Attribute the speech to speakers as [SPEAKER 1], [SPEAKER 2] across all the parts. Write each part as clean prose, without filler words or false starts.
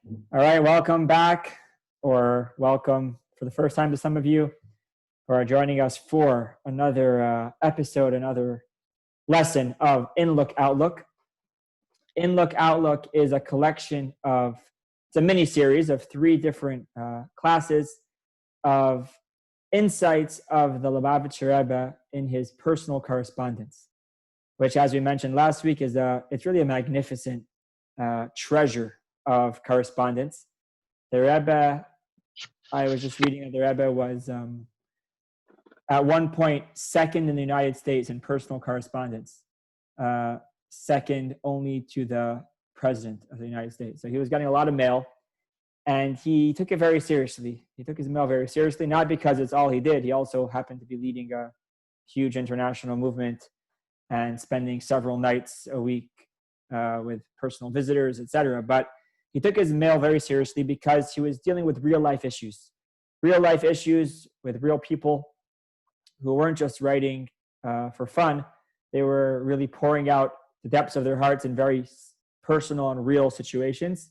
[SPEAKER 1] All right, welcome back, or welcome for the first time to some of you who are joining us for another episode, another lesson of Inlook Outlook. Inlook Outlook is a collection of, it's a mini series of three different classes of insights of the Lubavitcher Rebbe in his personal correspondence, which, as we mentioned last week, it's really a magnificent treasure of correspondence. The Rebbe, I was just reading that the Rebbe was at one point second in the United States in personal correspondence, second only to the President of the United States. So he was getting a lot of mail, and he took it very seriously. He took his mail very seriously, not because it's all he did. He also happened to be leading a huge international movement and spending several nights a week with personal visitors, etc. But he took his mail very seriously because he was dealing with real life issues with real people who weren't just writing for fun. They were really pouring out the depths of their hearts in very personal and real situations.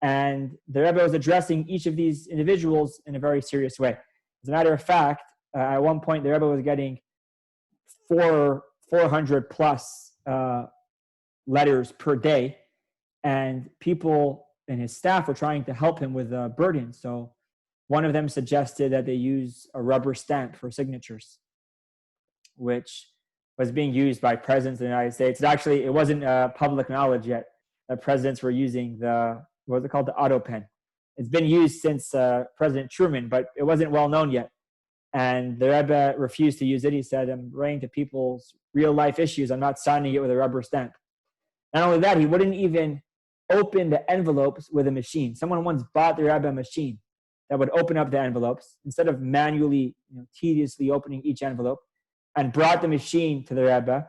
[SPEAKER 1] And the Rebbe was addressing each of these individuals in a very serious way. As a matter of fact, at one point, the Rebbe was getting 400 plus letters per day, and people in his staff were trying to help him with the burden. So one of them suggested that they use a rubber stamp for signatures, which was being used by presidents of the United States. It wasn't public knowledge yet that presidents were using what's it called, the auto pen. It's been used since President Truman, but it wasn't well known yet. And the Rebbe refused to use it. He said, I'm writing to people's real life issues. I'm not signing it with a rubber stamp. Not only that, he wouldn't even open the envelopes with a machine. Someone once bought the Rebbe a machine that would open up the envelopes instead of manually, tediously opening each envelope, and brought the machine to the Rebbe.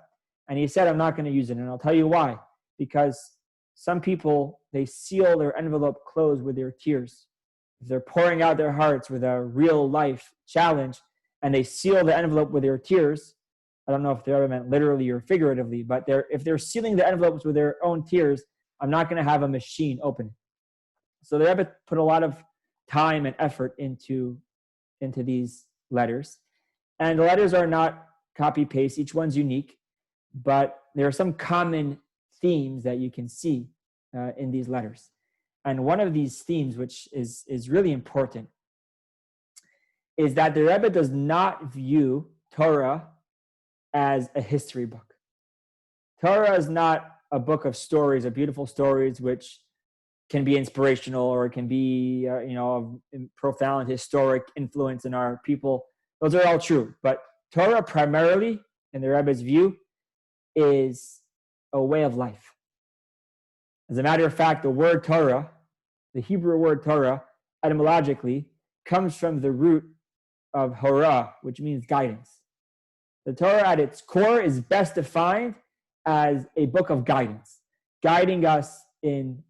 [SPEAKER 1] And he said, I'm not going to use it. And I'll tell you why. Because some people, they seal their envelope closed with their tears. If they're pouring out their hearts with a real life challenge and they seal the envelope with their tears, I don't know if the Rebbe meant literally or figuratively, but if they're sealing the envelopes with their own tears, I'm not going to have a machine open it. So the Rebbe put a lot of time and effort into these letters. And the letters are not copy-paste. Each one's unique. But there are some common themes that you can see in these letters. And one of these themes, which is really important, is that the Rebbe does not view Torah as a history book. Torah is not a book of stories, of beautiful stories, which can be inspirational or it can be, of profound historic influence in our people. Those are all true. But Torah primarily, in the Rebbe's view, is a way of life. As a matter of fact, the word Torah, the Hebrew word Torah, etymologically, comes from the root of hora, which means guidance. The Torah at its core is best defined as a book of guidance, guiding us in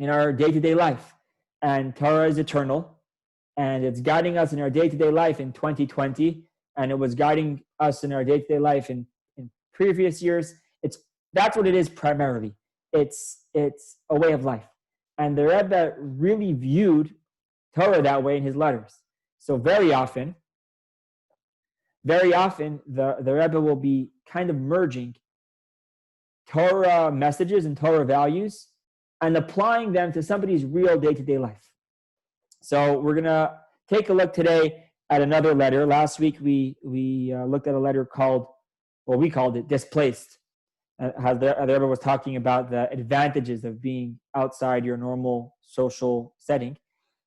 [SPEAKER 1] our day-to-day life. And Torah is eternal, and it's guiding us in our day-to-day life in 2020, and it was guiding us in our day-to-day life in previous years. That's what it is primarily. It's a way of life. And the Rebbe really viewed Torah that way in his letters. So very often, the Rebbe will be kind of merging Torah messages and Torah values and applying them to somebody's real day-to-day life. So we're going to take a look today at another letter. Last week, we looked at a letter we called it Displaced. How the Rebbe was talking about the advantages of being outside your normal social setting.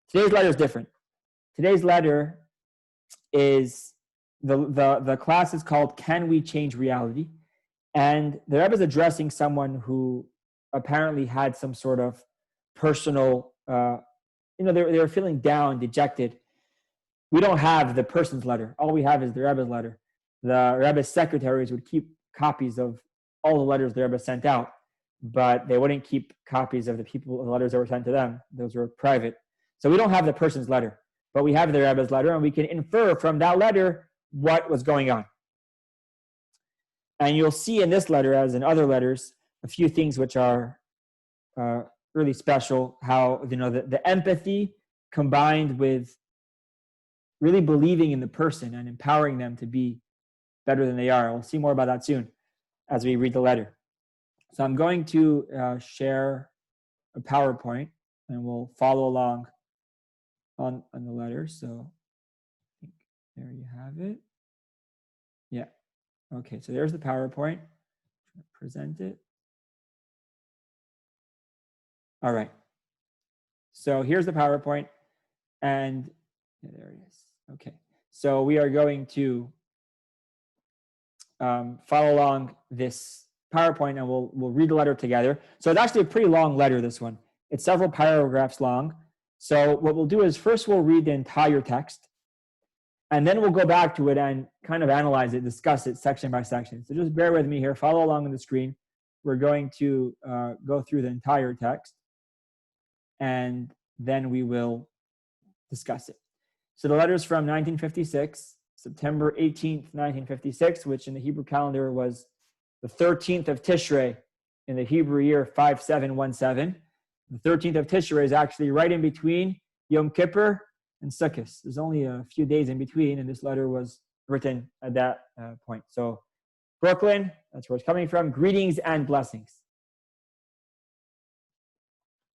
[SPEAKER 1] Today's letter is different. Today's letter is, the class is called Can We Change Reality? And the Rebbe is addressing someone who apparently had some sort of personal, they were feeling down, dejected. We don't have the person's letter. All we have is the Rebbe's letter. The Rebbe's secretaries would keep copies of all the letters the Rebbe sent out, but they wouldn't keep copies of the letters that were sent to them. Those were private. So we don't have the person's letter, but we have the Rebbe's letter, and we can infer from that letter what was going on. And you'll see in this letter, as in other letters, a few things which are really special how, the empathy combined with really believing in the person and empowering them to be better than they are. We'll see more about that soon as we read the letter. So I'm going to share a PowerPoint and we'll follow along on the letter. So I think there you have it. Yeah. Okay, so there's the PowerPoint. Present it. All right. So here's the PowerPoint. And there it is. Okay. So we are going to follow along this PowerPoint and we'll read the letter together. So it's actually a pretty long letter, this one. It's several paragraphs long. So what we'll do is first we'll read the entire text and then we'll go back to it and kind of analyze it, discuss it section by section. So just bear with me here, follow along on the screen. We're going to go through the entire text and then we will discuss it. So the letter is from 1956, September 18th, 1956, which in the Hebrew calendar was the 13th of Tishrei in the Hebrew year 5717. The 13th of Tishrei is actually right in between Yom Kippur and Sukkot. There's only a few days in between, and this letter was written at that point. So Brooklyn, that's where it's coming from. Greetings and blessings.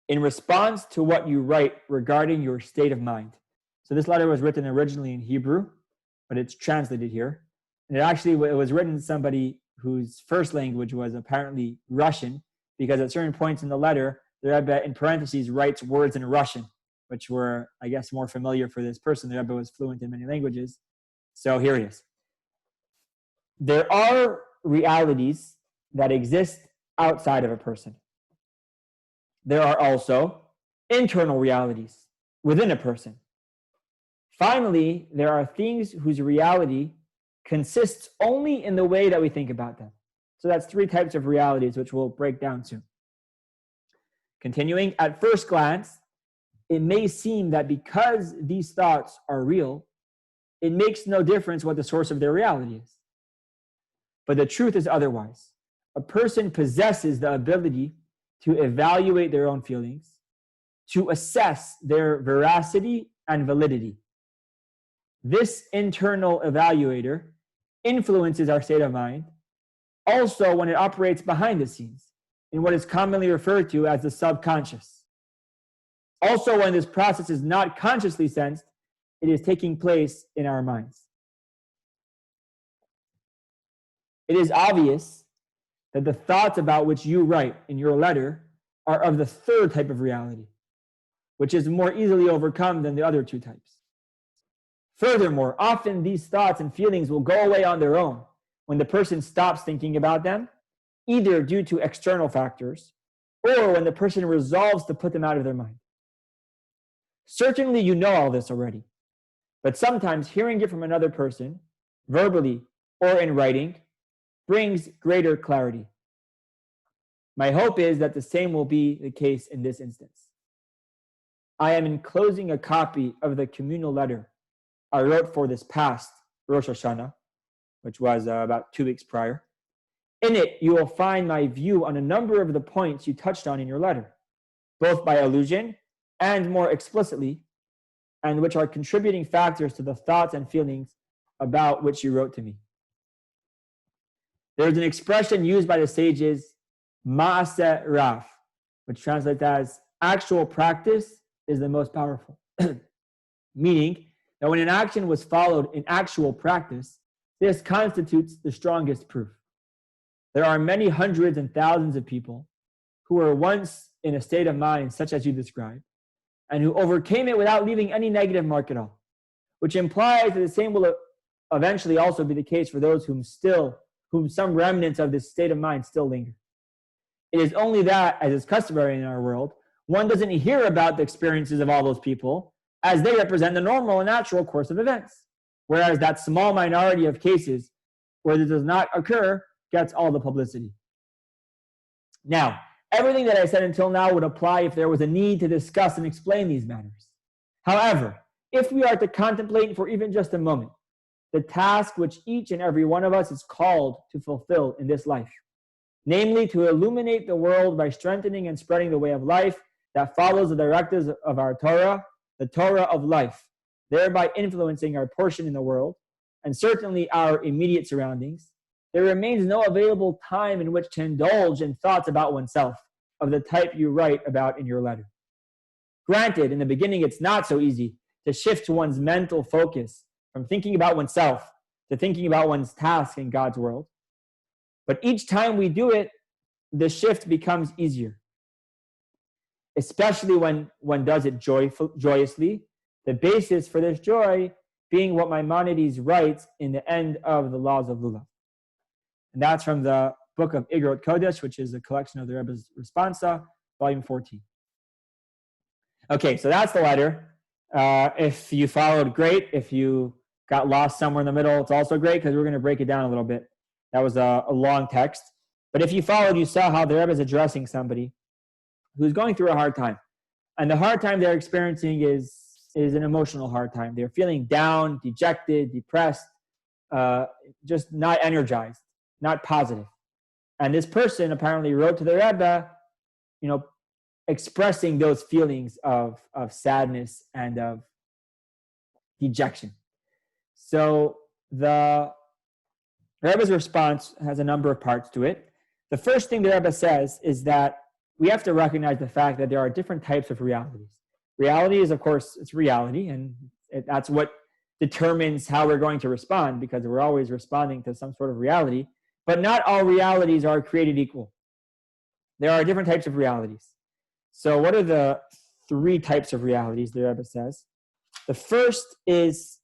[SPEAKER 1] In response to what you write regarding your state of mind. So this letter was written originally in Hebrew, but it's translated here. And it was written to somebody whose first language was apparently Russian, because at certain points in the letter, the Rebbe, in parentheses, writes words in Russian, which were, I guess, more familiar for this person. The Rebbe was fluent in many languages. So here it is. There are realities that exist outside of a person. There are also internal realities within a person. Finally, there are things whose reality consists only in the way that we think about them. So that's three types of realities, which we'll break down soon. Continuing, at first glance, it may seem that because these thoughts are real, it makes no difference what the source of their reality is. But the truth is otherwise. A person possesses the ability to evaluate their own feelings, to assess their veracity and validity. This internal evaluator influences our state of mind, also when it operates behind the scenes, in what is commonly referred to as the subconscious. Also, when this process is not consciously sensed, it is taking place in our minds. It is obvious that the thoughts about which you write in your letter are of the third type of reality, which is more easily overcome than the other two types. Furthermore, often these thoughts and feelings will go away on their own when the person stops thinking about them, either due to external factors or when the person resolves to put them out of their mind. Certainly you know all this already, but sometimes hearing it from another person, verbally or in writing, brings greater clarity. My hope is that the same will be the case in this instance. I am enclosing a copy of the communal letter I wrote for this past Rosh Hashanah, which was about 2 weeks prior. In it, you will find my view on a number of the points you touched on in your letter, both by allusion and more explicitly, and which are contributing factors to the thoughts and feelings about which you wrote to me. There is an expression used by the sages, Ma'aseh Raf, which translates as actual practice is the most powerful. Meaning that when an action was followed in actual practice, this constitutes the strongest proof. There are many hundreds and thousands of people who were once in a state of mind such as you described, and who overcame it without leaving any negative mark at all, which implies that the same will eventually also be the case for those whom some remnants of this state of mind still linger. It is only that, as is customary in our world, one doesn't hear about the experiences of all those people as they represent the normal and natural course of events, whereas that small minority of cases where this does not occur gets all the publicity. Now, everything that I said until now would apply if there was a need to discuss and explain these matters. However, if we are to contemplate for even just a moment the task which each and every one of us is called to fulfill in this life, namely to illuminate the world by strengthening and spreading the way of life that follows the directives of our Torah, the Torah of life, thereby influencing our portion in the world, and certainly our immediate surroundings. There remains no available time in which to indulge in thoughts about oneself, of the type you write about in your letter. Granted, in the beginning, it's not so easy to shift one's mental focus from thinking about oneself to thinking about one's task in God's world. But each time we do it, the shift becomes easier, especially when one does it joyously. The basis for this joy being what Maimonides writes in the end of the Laws of Lulav. And that's from the book of Igrot Kodesh, which is a collection of the Rebbe's Responsa, volume 14. Okay, so that's the letter. If you followed, great. If you got lost somewhere in the middle, it's also great because we're going to break it down a little bit. That was a long text. But if you followed, you saw how the Rebbe is addressing somebody who's going through a hard time. And the hard time they're experiencing is an emotional hard time. They're feeling down, dejected, depressed, just not energized, not positive. And this person apparently wrote to the Rebbe, expressing those feelings of sadness and of dejection. So the Rebbe's response has a number of parts to it. The first thing the Rebbe says is that we have to recognize the fact that there are different types of realities. Reality is, of course, it's reality, and that's what determines how we're going to respond, because we're always responding to some sort of reality. But not all realities are created equal. There are different types of realities. So what are the three types of realities the Rebbe says? The first is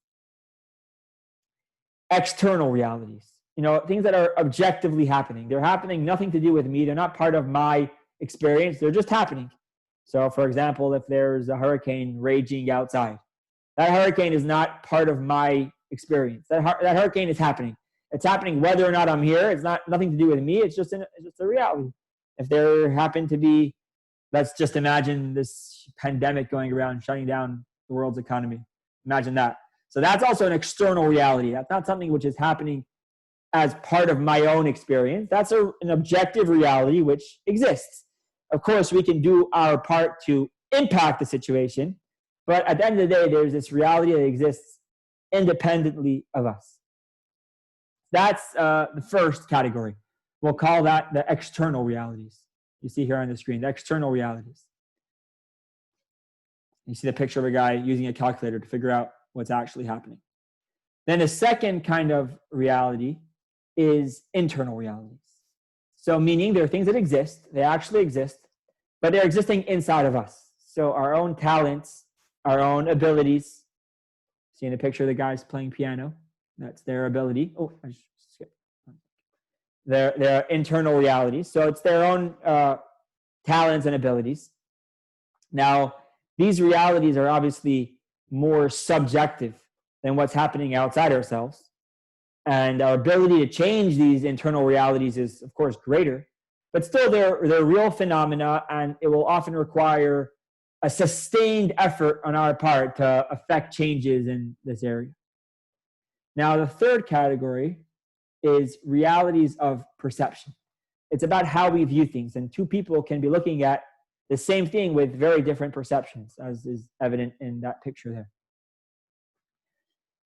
[SPEAKER 1] external realities. Things that are objectively happening. They're happening, nothing to do with me. They're not part of my experience. They're just happening. So, for example, if there's a hurricane raging outside, that hurricane is not part of my experience. That hurricane is happening. It's happening whether or not I'm here. It's nothing to do with me. It's just a reality. If there happened to be, let's just imagine this pandemic going around, shutting down the world's economy. Imagine that. So that's also an external reality. That's not something which is happening as part of my own experience. That's an objective reality which exists. Of course, we can do our part to impact the situation, but at the end of the day, there's this reality that exists independently of us. That's the first category. We'll call that the external realities. You see here on the screen, the external realities. You see the picture of a guy using a calculator to figure out what's actually happening. Then the second kind of reality is internal realities. So meaning there are things that exist, they actually exist, but they're existing inside of us. So our own talents, our own abilities. See in the picture, the guy's playing piano. That's their ability. Oh, I just skipped. Their internal realities. So it's their own talents and abilities. Now, these realities are obviously more subjective than what's happening outside ourselves. And our ability to change these internal realities is, of course, greater. But still, they're real phenomena, and it will often require a sustained effort on our part to affect changes in this area. Now, the third category is realities of perception. It's about how we view things, and two people can be looking at the same thing with very different perceptions, as is evident in that picture there.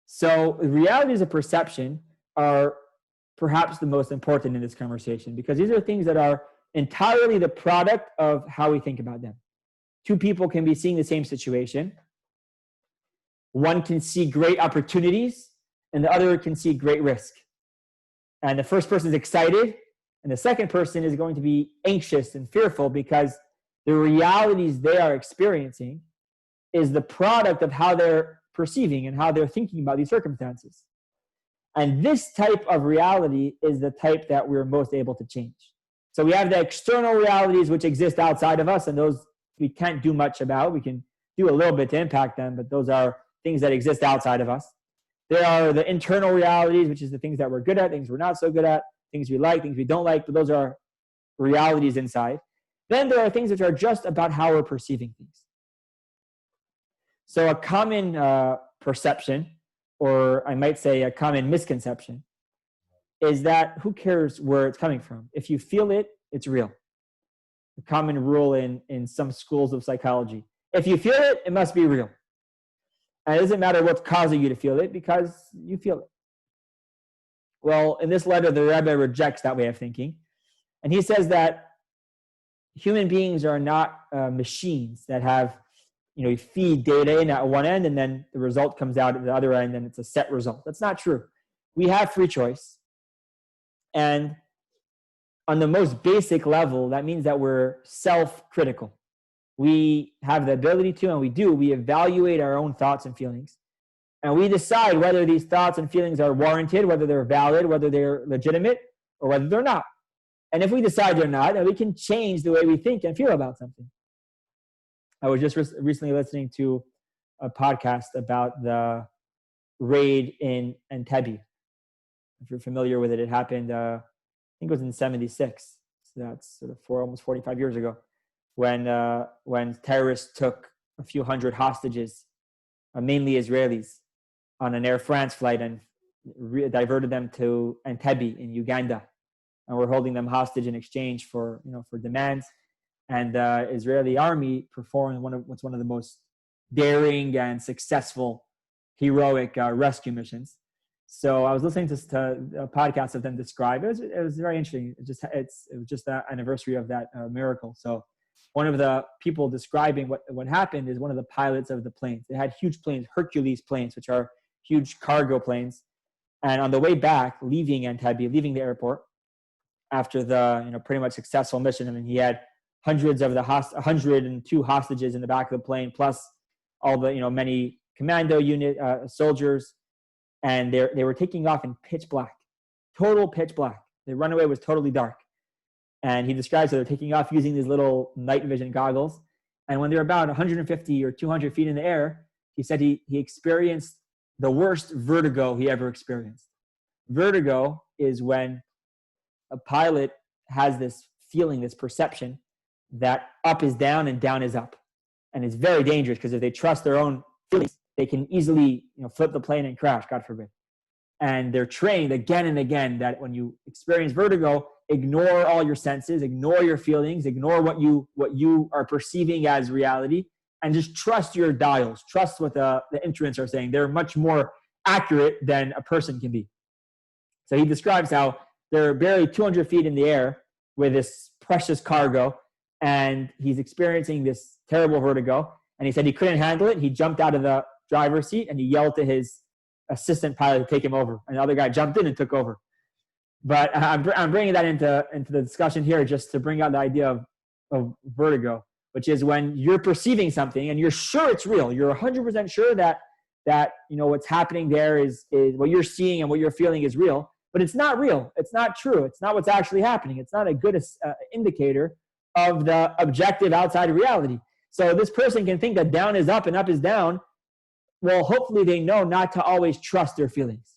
[SPEAKER 1] So realities of perception are perhaps the most important in this conversation, because these are things that are entirely the product of how we think about them. Two people can be seeing the same situation. One can see great opportunities, and the other can see great risk. And the first person is excited, and the second person is going to be anxious and fearful, because the realities they are experiencing is the product of how they're perceiving and how they're thinking about these circumstances. And this type of reality is the type that we're most able to change. So we have the external realities which exist outside of us, and those we can't do much about. We can do a little bit to impact them, but those are things that exist outside of us. There are the internal realities, which is the things that we're good at, things we're not so good at, things we like, things we don't like, but those are realities inside. Then there are things which are just about how we're perceiving things. So a common perception, or I might say a common misconception, is that who cares where it's coming from? If you feel it, it's real. A common rule in some schools of psychology. If you feel it, it must be real. And it doesn't matter what's causing you to feel it because you feel it. Well, in this letter, the Rebbe rejects that way of thinking. And he says that human beings are not machines that have, you feed data in at one end and then the result comes out at the other end and it's a set result. That's not true. We have free choice. And on the most basic level, that means that we're self-critical. We have the ability to, and we evaluate our own thoughts and feelings. And we decide whether these thoughts and feelings are warranted, whether they're valid, whether they're legitimate, or whether they're not. And if we decide they're not, then we can change the way we think and feel about something. I was just recently listening to a podcast about the raid in Entebbe. If you're familiar with it, it happened, I think it was in 76. So that's sort of almost 45 years ago, when terrorists took a few hundred hostages, mainly Israelis, on an Air France flight and diverted them to Entebbe in Uganda. And we're holding them hostage in exchange for demands. And the Israeli army performed what's one of the most daring and successful, heroic rescue missions. So I was listening to a podcast of them describe it. It was very interesting. It was just the anniversary of that miracle. So one of the people describing what happened is one of the pilots of the planes. They had huge planes, Hercules planes, which are huge cargo planes. And on the way back, leaving Entebbe, leaving the airport, after the pretty much successful mission, I mean, he had hundreds of 102 hostages in the back of the plane, plus all the many commando unit soldiers, and they were taking off in pitch black, total pitch black. The runway was totally dark, and he describes that they're taking off using these little night vision goggles. And when they're about 150 or 200 feet in the air, he said he experienced the worst vertigo he ever experienced. Vertigo is when a pilot has this feeling, this perception that up is down and down is up. And it's very dangerous because if they trust their own feelings, they can easily flip the plane and crash, God forbid. And they're trained again and again that when you experience vertigo, ignore all your senses, ignore your feelings, ignore what you are perceiving as reality, and just trust your dials, trust what the instruments are saying. They're much more accurate than a person can be. So he describes how they're barely 200 feet in the air with this precious cargo, and he's experiencing this terrible vertigo. And he said he couldn't handle it. He jumped out of the driver's seat and he yelled to his assistant pilot to take him over. And the other guy jumped in and took over. But I'm bringing that into the discussion here just to bring out the idea of vertigo, which is when you're perceiving something and you're sure it's real. You're 100% sure that what's happening there is what you're seeing and what you're feeling is real. But it's not real. It's not true. It's not what's actually happening. It's not a good indicator of the objective outside of reality. So this person can think that down is up and up is down. Well, hopefully they know not to always trust their feelings.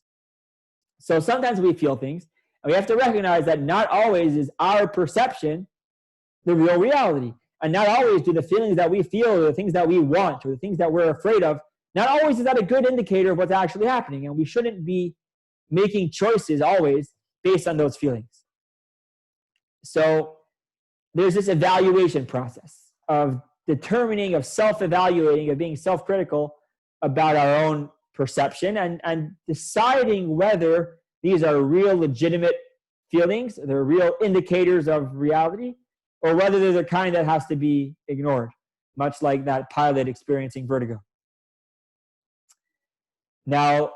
[SPEAKER 1] So sometimes we feel things, and we have to recognize that not always is our perception the real reality. And not always do the feelings that we feel or the things that we want or the things that we're afraid of, not always is that a good indicator of what's actually happening. And we shouldn't be making choices always based on those feelings. So there's this evaluation process of determining, of self-evaluating, of being self-critical about our own perception and deciding whether these are real, legitimate feelings, they're real indicators of reality, or whether they're the kind that has to be ignored, much like that pilot experiencing vertigo. Now,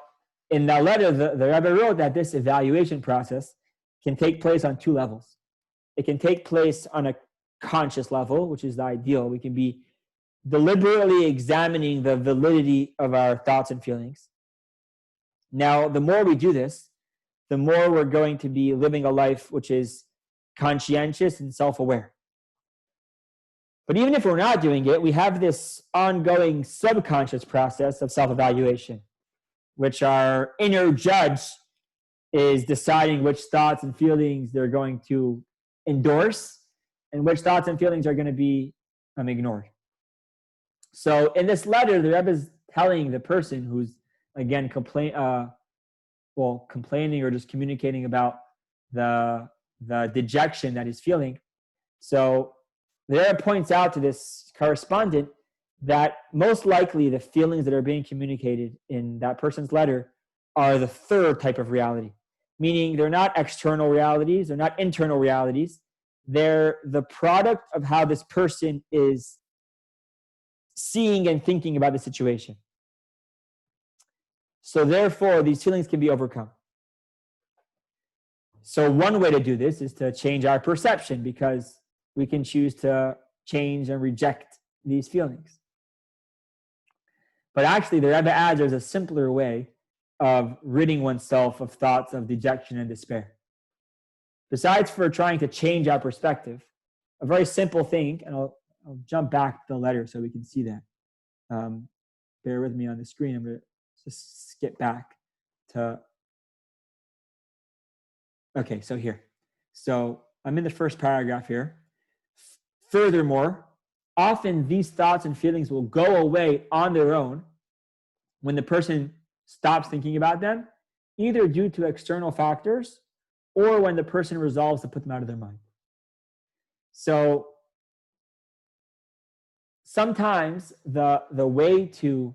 [SPEAKER 1] in that letter, the Rebbe wrote that this evaluation process can take place on two levels. It can take place on a conscious level, which is the ideal. We can be deliberately examining the validity of our thoughts and feelings. Now, the more we do this, the more we're going to be living a life which is conscientious and self-aware. But even if we're not doing it, we have this ongoing subconscious process of self-evaluation, which our inner judge is deciding which thoughts and feelings they're going to endorse and which thoughts and feelings are going to be ignored. So in this letter, the Rebbe is telling the person who's, again, complaining or just communicating about the dejection that he's feeling. So the Rebbe points out to this correspondent that most likely the feelings that are being communicated in that person's letter are the third type of reality, meaning they're not external realities, they're not internal realities, they're the product of how this person is seeing and thinking about the situation. So therefore, these feelings can be overcome. So one way to do this is to change our perception, because we can choose to change and reject these feelings. But actually, the Rebbe adds there's a simpler way of ridding oneself of thoughts of dejection and despair. Besides for trying to change our perspective, a very simple thing, and I'll jump back to the letter so we can see that. Bear with me on the screen. I'm going to just skip back to... Okay, so here. So I'm in the first paragraph here. Furthermore, often these thoughts and feelings will go away on their own when the person stops thinking about them, either due to external factors or when the person resolves to put them out of their mind. So sometimes the way to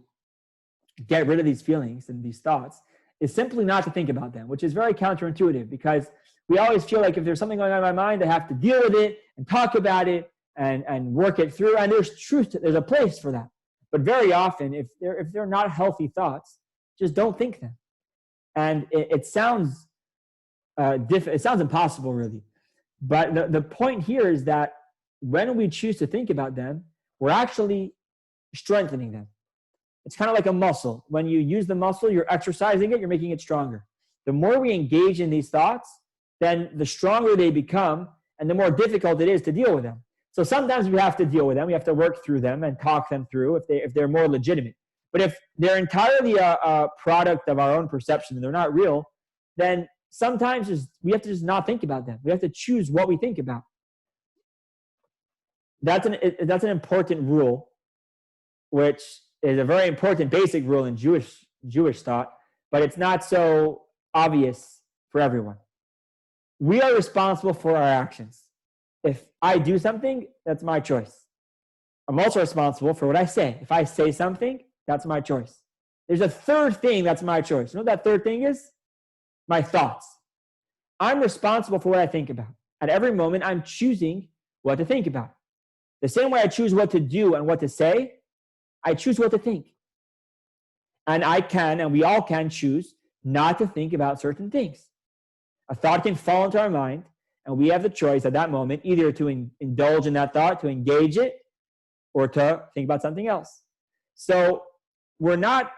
[SPEAKER 1] get rid of these feelings and these thoughts is simply not to think about them, which is very counterintuitive, because we always feel like if there's something going on in my mind, I have to deal with it and talk about it and work it through. And there's truth there's a place for that. But very often, if they're not healthy thoughts, just don't think them. And it sounds it sounds impossible, really. But the point here is that when we choose to think about them, we're actually strengthening them. It's kind of like a muscle. When you use the muscle, you're exercising it, you're making it stronger. The more we engage in these thoughts, then the stronger they become and the more difficult it is to deal with them. So sometimes we have to deal with them. We have to work through them and talk them through if they're more legitimate. But if they're entirely a product of our own perception and they're not real, then sometimes we have to just not think about them. We have to choose what we think about. That's an important rule, which is a very important basic rule in Jewish thought, but it's not so obvious for everyone. We are responsible for our actions. If I do something, that's my choice. I'm also responsible for what I say. If I say something, that's my choice. There's a third thing that's my choice. You know what that third thing is? My thoughts. I'm responsible for what I think about. At every moment, I'm choosing what to think about. The same way I choose what to do and what to say, I choose what to think. And I can, and we all can choose not to think about certain things. A thought can fall into our mind, and we have the choice at that moment either to indulge in that thought, to engage it, or to think about something else. So we're not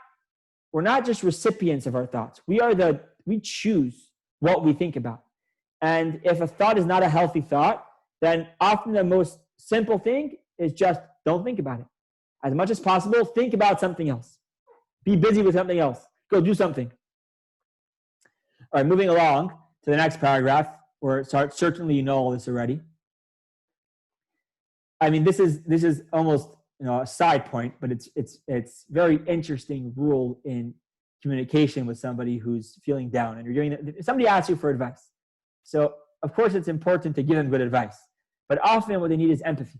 [SPEAKER 1] just recipients of our thoughts. We choose what we think about. And if a thought is not a healthy thought, then often the most simple thing is just don't think about it. As much as possible, think about something else. Be busy with something else. Go do something. All right, moving along to the next paragraph, where certainly you know all this already. I mean, this is almost a side point, but it's very interesting rule in communication with somebody who's feeling down, and somebody asks you for advice. So of course it's important to give them good advice, but often what they need is empathy,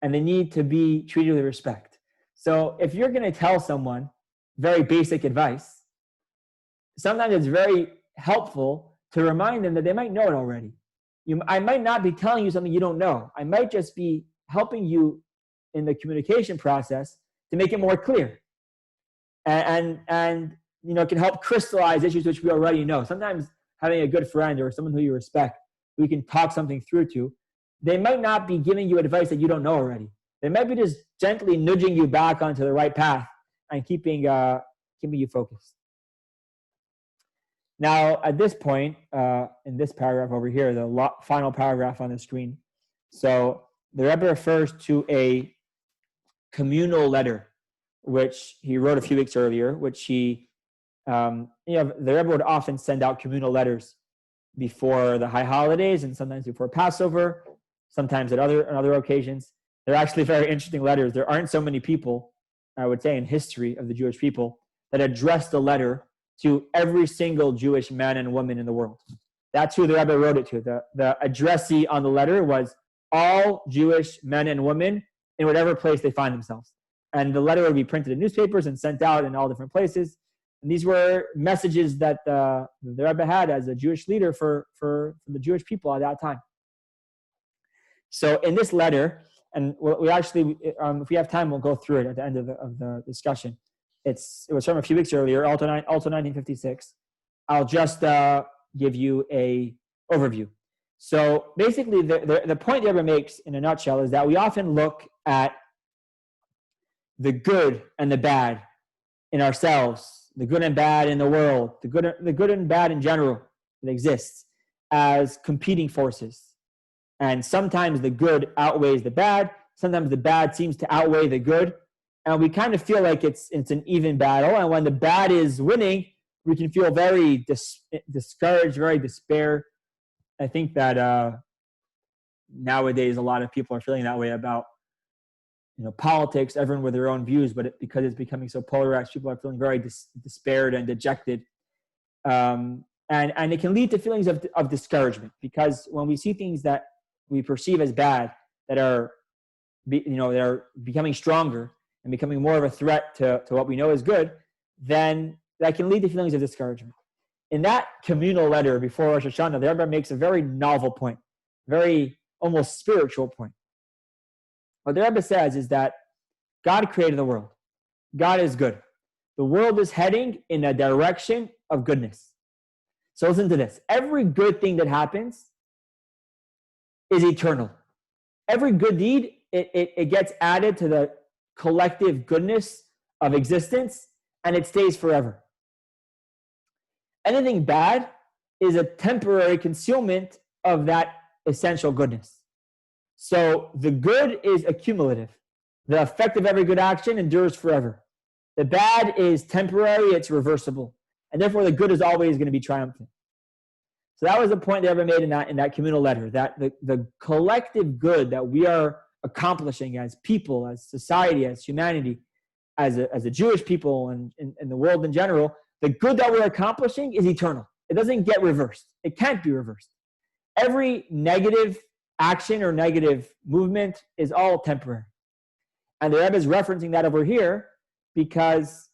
[SPEAKER 1] and they need to be treated with respect. So if you're going to tell someone very basic advice, sometimes it's very helpful to remind them that they might know it already. I might not be telling you something you don't know. I might just be helping you in the communication process to make it more clear. And can help crystallize issues which we already know. Sometimes having a good friend or someone who you respect, who you can talk something through to, they might not be giving you advice that you don't know already. They might be just gently nudging you back onto the right path and keeping you focused. Now, at this point, in this paragraph over here, the final paragraph on the screen, so the Rebbe refers to a communal letter, which he wrote a few weeks earlier, which the Rebbe would often send out communal letters before the high holidays and sometimes before Passover, sometimes on other occasions. They're actually very interesting letters. There aren't so many people, I would say, in history of the Jewish people that addressed a letter to every single Jewish man and woman in the world. That's who the Rebbe wrote it to. The addressee on the letter was all Jewish men and women in whatever place they find themselves. And the letter would be printed in newspapers and sent out in all different places. And these were messages that the Rebbe had as a Jewish leader for the Jewish people at that time. So in this letter, and we actually, if we have time, we'll go through it at the end of the discussion. It was from a few weeks earlier, also 1956. I'll just give you a overview. So basically, the point the Rebbe makes in a nutshell is that we often look at the good and the bad in ourselves, the good and bad in the world, the good and bad in general that exists as competing forces. And sometimes the good outweighs the bad. Sometimes the bad seems to outweigh the good. And we kind of feel like it's an even battle. And when the bad is winning, we can feel very discouraged, very despair. I think that nowadays a lot of people are feeling that way about politics, everyone with their own views, but because it's becoming so polarized, people are feeling very despaired and dejected. And it can lead to feelings of discouragement, because when we see things that we perceive as bad that are becoming stronger and becoming more of a threat to what we know is good, then that can lead to feelings of discouragement. In that communal letter before Rosh Hashanah, the Rebbe makes a very novel point, very almost spiritual point. What the Rebbe says is that God created the world. God is good. The world is heading in a direction of goodness. So listen to this. Every good thing that happens is eternal. Every good deed, it gets added to the collective goodness of existence, and it stays forever. Anything bad is a temporary concealment of that essential goodness. So the good is accumulative. The effect of every good action endures forever. The bad is temporary, it's reversible. And therefore the good is always going to be triumphant. So that was the point that Rebbe made in that communal letter, that the collective good that we are accomplishing as people, as society, as humanity, as a Jewish people and in the world in general, the good that we're accomplishing is eternal. It doesn't get reversed. It can't be reversed. Every negative action or negative movement is all temporary. And the Rebbe is referencing that over here because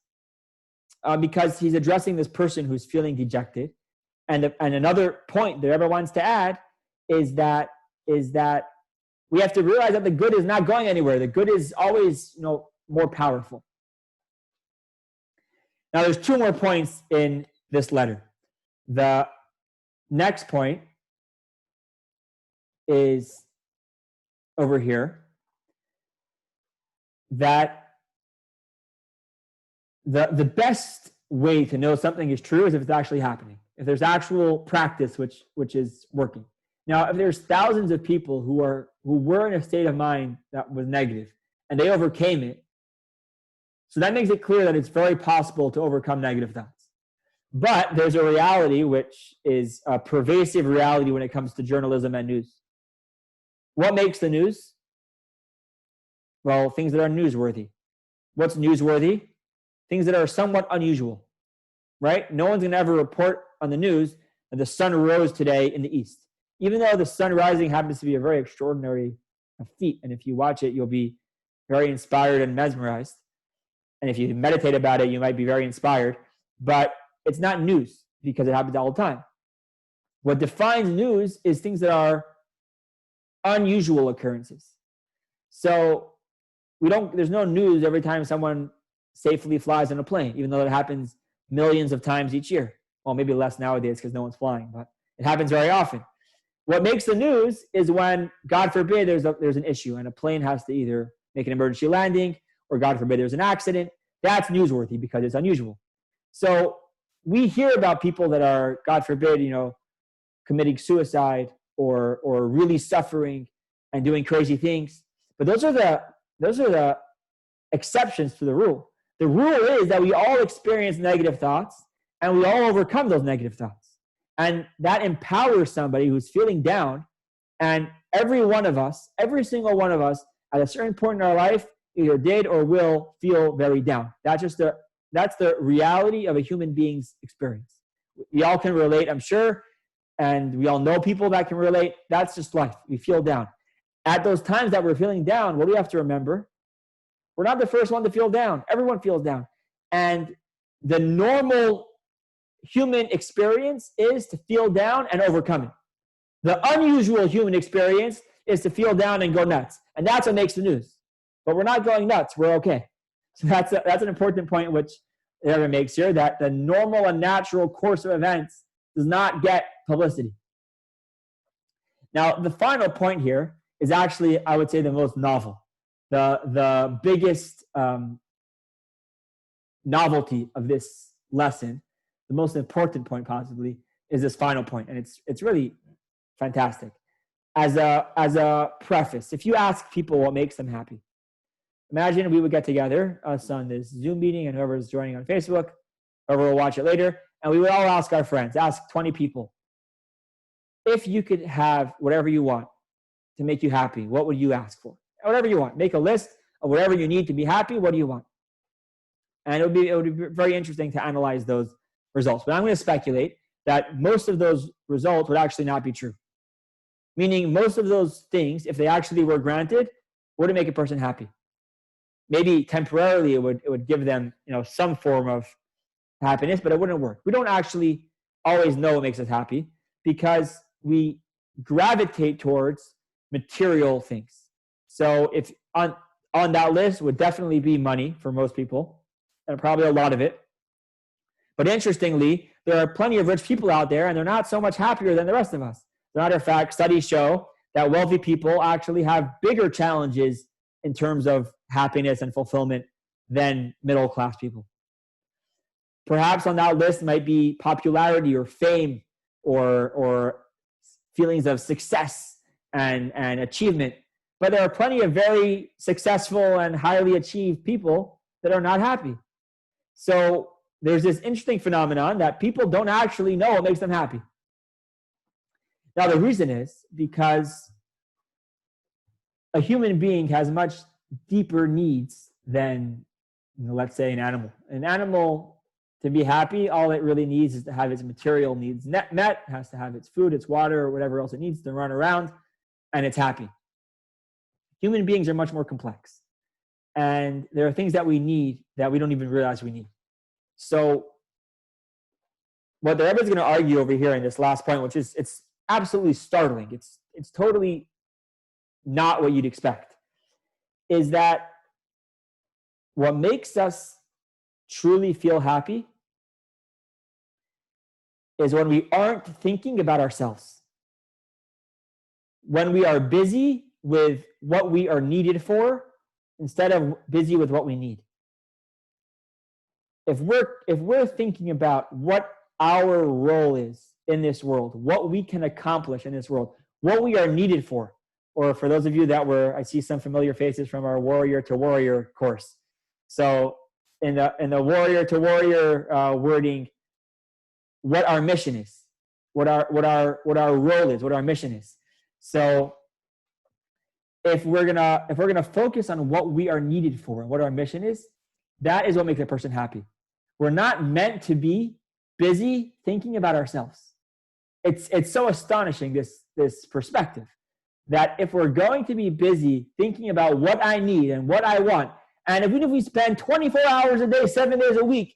[SPEAKER 1] he's addressing this person who's feeling dejected. And another point the Rebbe wants to add is that we have to realize that the good is not going anywhere. The good is always more powerful. Now there's two more points in this letter. The next point is over here, that the best way to know something is true is if it's actually happening, if there's actual practice which is working. Now, if there's thousands of people who were in a state of mind that was negative and they overcame it, so that makes it clear that it's very possible to overcome negative thoughts. But there's a reality which is a pervasive reality when it comes to journalism and news. What makes the news? Well, things that are newsworthy. What's newsworthy? Things that are somewhat unusual, right? No one's going to ever report on the news that the sun rose today in the east, even though the sun rising happens to be a very extraordinary feat. And if you watch it, you'll be very inspired and mesmerized. And if you meditate about it, you might be very inspired. But it's not news because it happens all the time. What defines news is things that are unusual occurrences. So there's no news every time someone safely flies in a plane, even though it happens millions of times each year. Well, maybe less nowadays because no one's flying, but it happens very often. What makes the news is when, God forbid, there's an issue and a plane has to either make an emergency landing or, God forbid, there's an accident. That's newsworthy because it's unusual. So we hear about people that are, God forbid, committing suicide or really suffering and doing crazy things. But those are the exceptions to the rule. The rule is that we all experience negative thoughts and we all overcome those negative thoughts. And that empowers somebody who's feeling down. And every single one of us, at a certain point in our life, either did or will feel very down. That's just That's the reality of a human being's experience. We all can relate, I'm sure, and we all know people that can relate. That's just life. We feel down. At those times that we're feeling down, what do we have to remember? We're not the first one to feel down. Everyone feels down. And the normal human experience is to feel down and overcome it. The unusual human experience is to feel down and go nuts. And that's what makes the news. But we're not going nuts. We're okay. So that's an important point which Rebbe makes here, that the normal and natural course of events does not get publicity. Now, the final point here is actually, I would say, the most novel. The biggest novelty of this lesson, the most important point possibly, is this final point, and it's really fantastic. As a preface, if you ask people what makes them happy, imagine we would get together, us on this Zoom meeting, and whoever's joining on Facebook, whoever will watch it later, and we would all ask our friends, ask 20 people, if you could have whatever you want to make you happy, what would you ask for? Whatever you want. Make a list of whatever you need to be happy. What do you want? And it would be very interesting to analyze those results. But I'm going to speculate that most of those results would actually not be true. Meaning most of those things, if they actually were granted, wouldn't make a person happy. Maybe temporarily it would give them, some form of happiness, but it wouldn't work. We don't actually always know what makes us happy because we gravitate towards material things. So if on that list would definitely be money for most people, and probably a lot of it. But interestingly, there are plenty of rich people out there, and they're not so much happier than the rest of us. As a matter of fact, studies show that wealthy people actually have bigger challenges in terms of happiness and fulfillment than middle-class people. Perhaps on that list might be popularity or fame or feelings of success and achievement. But there are plenty of very successful and highly achieved people that are not happy. So there's this interesting phenomenon that people don't actually know what makes them happy. Now, the reason is because a human being has much deeper needs than, let's say, an animal. An animal, to be happy, all it really needs is to have its material needs met. It has to have its food, its water, or whatever else it needs to run around, and it's happy. Human beings are much more complex. And there are things that we need that we don't even realize we need. So what the Rebbe is going to argue over here in this last point, which is, it's absolutely startling. It's totally not what you'd expect, is that what makes us truly feel happy is when we aren't thinking about ourselves. When we are busy with what we are needed for instead of busy with what we need. If we're thinking about what our role is in this world, what we can accomplish in this world, what we are needed for, or for those of you that I see some familiar faces from our Warrior to Warrior course. So in the Warrior to Warrior wording, what our mission is, what our role is, what our mission is. So if we're gonna focus on what we are needed for and what our mission is, that is what makes a person happy. We're not meant to be busy thinking about ourselves. It's so astonishing, this perspective, that if we're going to be busy thinking about what I need and what I want, and even if we spend 24 hours a day, 7 days a week,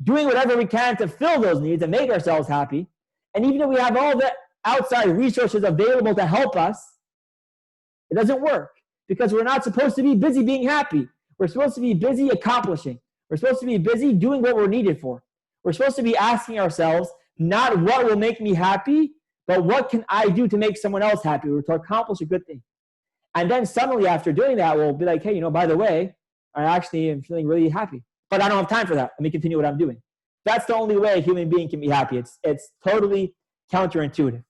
[SPEAKER 1] doing whatever we can to fill those needs and make ourselves happy, and even if we have all the outside resources available to help us, it doesn't work, because we're not supposed to be busy being happy. We're supposed to be busy accomplishing. We're supposed to be busy doing what we're needed for. We're supposed to be asking ourselves, not what will make me happy, but what can I do to make someone else happy or to accomplish a good thing. And then suddenly after doing that, we'll be like, hey, by the way, I actually am feeling really happy, but I don't have time for that. Let me continue what I'm doing. That's the only way a human being can be happy. It's totally counterintuitive.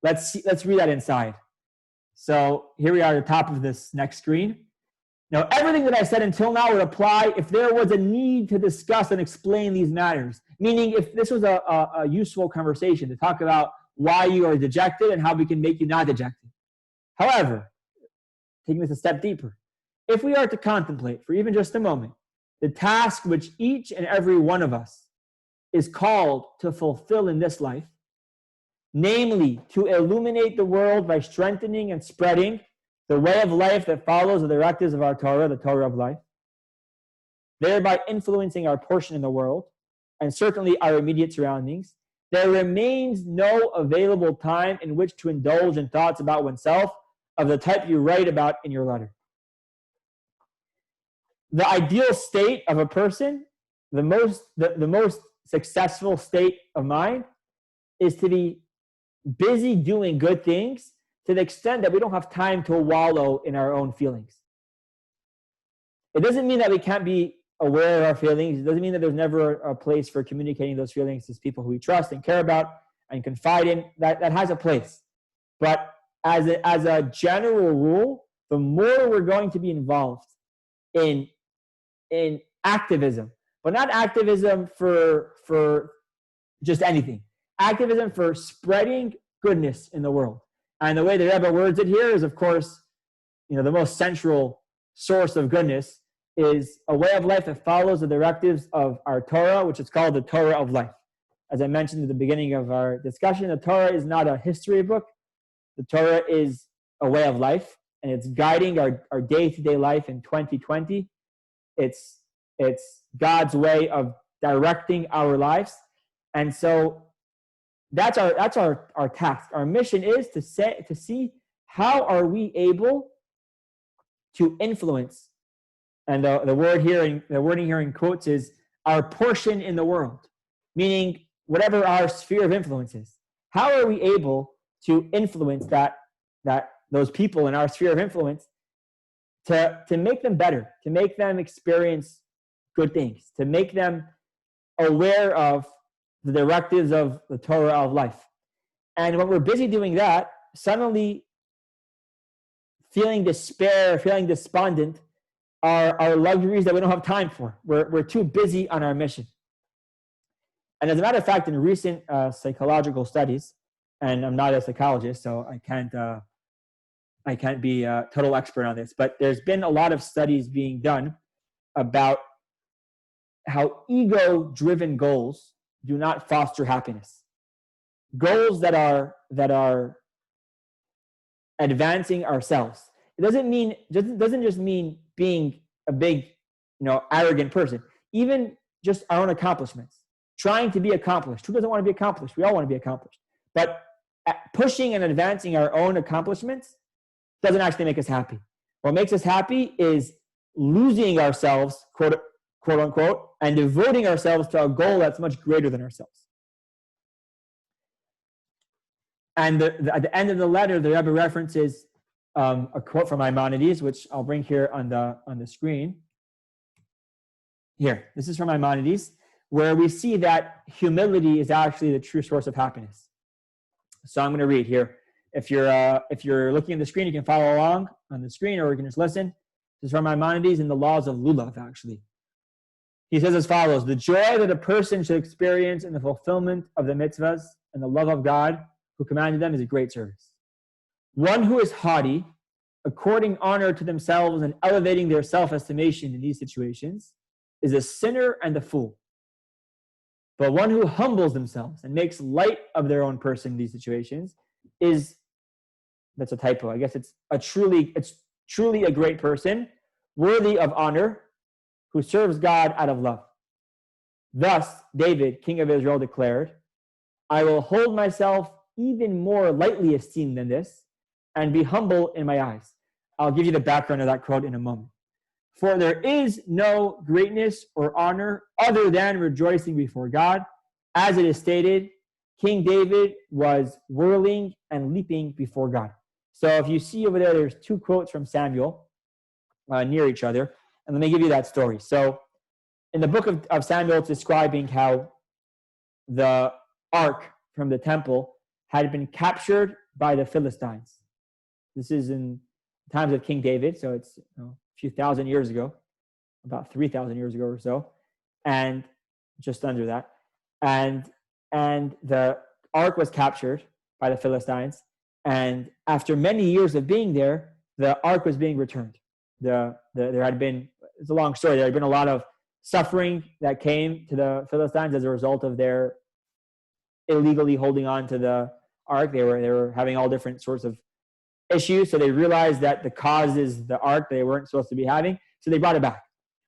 [SPEAKER 1] Let's read that inside. So here we are at the top of this next screen. Now, everything that I said until now would apply if there was a need to discuss and explain these matters. Meaning, if this was a useful conversation to talk about why you are dejected and how we can make you not dejected. However, taking this a step deeper, if we are to contemplate for even just a moment the task which each and every one of us is called to fulfill in this life, namely to illuminate the world by strengthening and spreading the way of life that follows the directives of our Torah, the Torah of life, thereby influencing our portion in the world and certainly our immediate surroundings, there remains no available time in which to indulge in thoughts about oneself of the type you write about in your letter. The ideal state of a person, the most successful state of mind, is to be busy doing good things to the extent that we don't have time to wallow in our own feelings. It doesn't mean that we can't be aware of our feelings. It doesn't mean that there's never a place for communicating those feelings to people who we trust and care about and confide in. That has a place. But as a general rule, the more we're going to be involved in activism, but not activism for just anything. Activism for spreading goodness in the world. And the way the Rebbe words it here is, of course, the most central source of goodness is a way of life that follows the directives of our Torah, which is called the Torah of life. As I mentioned at the beginning of our discussion, the Torah is not a history book. The Torah is a way of life, and it's guiding our day-to-day life in 2020. It's God's way of directing our lives. And so that's our task. Our mission is to see how are we able to influence. And the wording here in quotes is our portion in the world, meaning whatever our sphere of influence is. How are we able to influence those people in our sphere of influence to make them better, to make them experience good things, to make them aware of the directives of the Torah of life? And when we're busy doing that, suddenly feeling despair, feeling despondent are luxuries that we don't have time for. We're too busy on our mission. And as a matter of fact, in recent psychological studies, and I'm not a psychologist, so I can't be a total expert on this, but there's been a lot of studies being done about how ego-driven goals do not foster happiness. Goals that are advancing ourselves. It doesn't just mean being a big, arrogant person. Even just our own accomplishments. Trying to be accomplished. Who doesn't want to be accomplished? We all want to be accomplished. But pushing and advancing our own accomplishments doesn't actually make us happy. What makes us happy is losing ourselves, quote unquote, and devoting ourselves to a goal that's much greater than ourselves. And at the end of the letter, the Rebbe references a quote from Maimonides, which I'll bring here on the screen. Here, this is from Maimonides, where we see that humility is actually the true source of happiness. So I'm going to read here. If you're looking at the screen, you can follow along on the screen, or you can just listen. This is from Maimonides in the Laws of Lulav, actually. He says as follows: the joy that a person should experience in the fulfillment of the mitzvahs and the love of God who commanded them is a great service. One who is haughty, according honor to themselves and elevating their self-estimation in these situations, is a sinner and a fool. But one who humbles themselves and makes light of their own person in these situations that's a typo. I guess it's truly a great person, worthy of honor, who serves God out of love. Thus, David, king of Israel, declared, I will hold myself even more lightly esteemed than this, and be humble in my eyes. I'll give you the background of that quote in a moment. For there is no greatness or honor other than rejoicing before God. As it is stated, King David was whirling and leaping before God. So if you see over there's two quotes from Samuel near each other. And let me give you that story. So in the book of Samuel, it's describing how the ark from the temple had been captured by the Philistines. This is in times of King David, so it's a few thousand years ago, about 3,000 years ago or so, and just under that. And the ark was captured by the Philistines, and after many years of being there, the ark was being returned. There had been, it's a long story, there had been a lot of suffering that came to the Philistines as a result of their illegally holding on to the ark. They were having all different sorts of issues. So they realized that the cause is the ark they weren't supposed to be having. So they brought it back.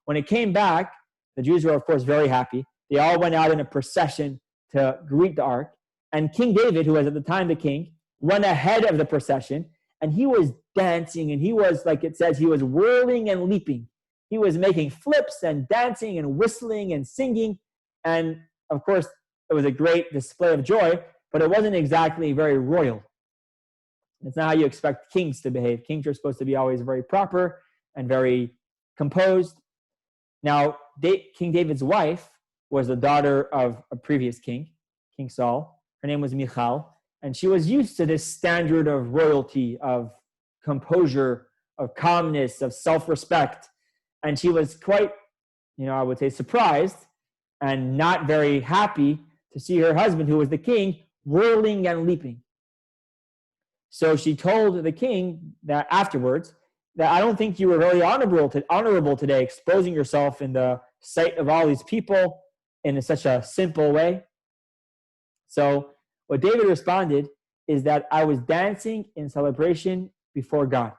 [SPEAKER 1] When it came back, the Jews were, of course, very happy. They all went out in a procession to greet the ark. And King David, who was at the time the king, went ahead of the procession. And he was dancing. And he was, like it says, he was whirling and leaping. He was making flips and dancing and whistling and singing. And, of course, it was a great display of joy, but it wasn't exactly very royal. It's not how you expect kings to behave. Kings are supposed to be always very proper and very composed. Now, King David's wife was the daughter of a previous king, King Saul. Her name was Michal, and she was used to this standard of royalty, of composure, of calmness, of self-respect. And she was quite, I would say, surprised and not very happy to see her husband, who was the king, whirling and leaping. So she told the king that afterwards, that I don't think you were very honorable today, exposing yourself in the sight of all these people in such a simple way. So what David responded is that I was dancing in celebration before God.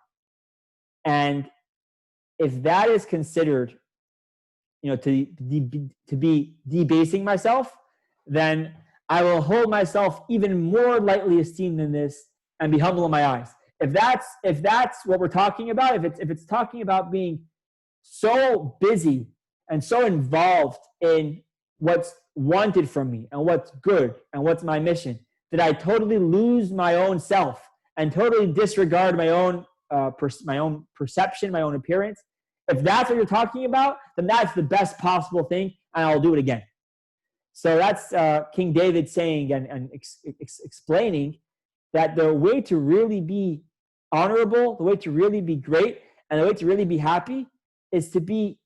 [SPEAKER 1] And if that is considered, to be debasing myself, then I will hold myself even more lightly esteemed than this and be humble in my eyes. If that's what we're talking about, if it's talking about being so busy and so involved in what's wanted from me and what's good and what's my mission, that I totally lose my own self and totally disregard my own perception, my own appearance. If that's what you're talking about, then that's the best possible thing, and I'll do it again. So that's King David saying and explaining that the way to really be honorable, the way to really be great, and the way to really be happy is to be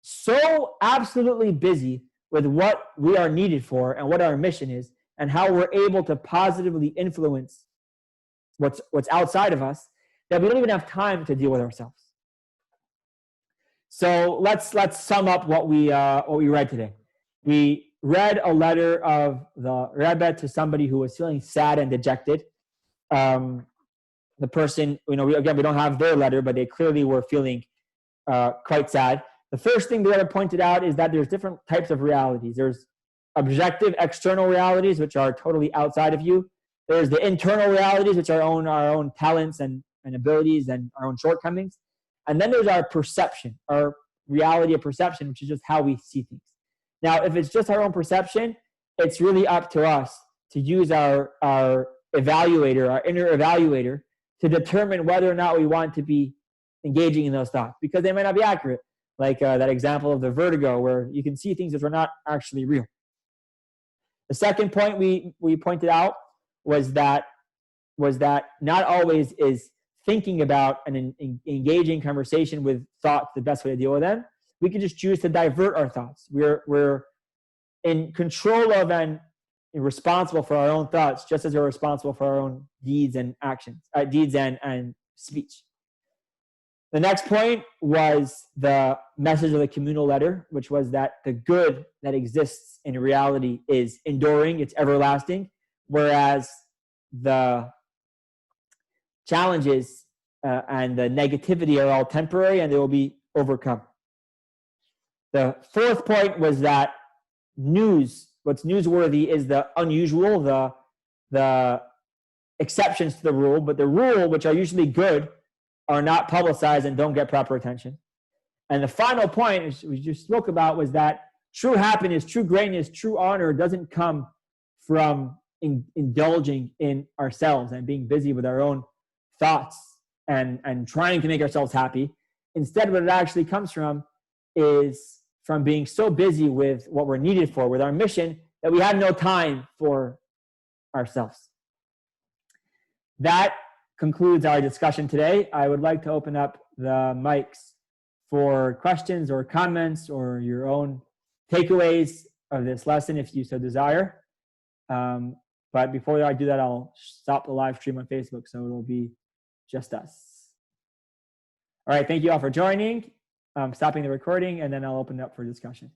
[SPEAKER 1] so absolutely busy with what we are needed for and what our mission is and how we're able to positively influence what's outside of us that we don't even have time to deal with ourselves. So let's sum up what we read today. We read a letter of the Rebbe to somebody who was feeling sad and dejected. The person, we don't have their letter, but they clearly were feeling quite sad. The first thing the Rebbe pointed out is that there's different types of realities. There's objective, external realities, which are totally outside of you. There's the internal realities, which are our own talents and abilities and our own shortcomings. And then there's our perception, our reality of perception, which is just how we see things. Now, if it's just our own perception, it's really up to us to use our evaluator, our inner evaluator, to determine whether or not we want to be engaging in those thoughts, because they might not be accurate. Like that example of the vertigo, where you can see things that are not actually real. The second point we pointed out was that not always is thinking about and engaging conversation with thoughts the best way to deal with them. We can just choose to divert our thoughts. We're in control of and responsible for our own thoughts, just as we're responsible for our own deeds and actions, deeds and speech. The next point was the message of the communal letter, which was that the good that exists in reality is enduring, it's everlasting, whereas the challenges and the negativity are all temporary and they will be overcome. The fourth point was that what's newsworthy is the unusual, the exceptions to the rule, but the rule, which are usually good, are not publicized and don't get proper attention. And the final point, which we just spoke about, was that true happiness, true greatness, true honor doesn't come from indulging in ourselves and being busy with our own thoughts and trying to make ourselves happy. Instead, what it actually comes from is from being so busy with what we're needed for, with our mission, that we have no time for ourselves. That concludes our discussion today. I would like to open up the mics for questions or comments or your own takeaways of this lesson if you so desire. But before I do that, I'll stop the live stream on Facebook so it will be just us. All right, thank you all for joining. stopping the recording, and then I'll open it up for discussion.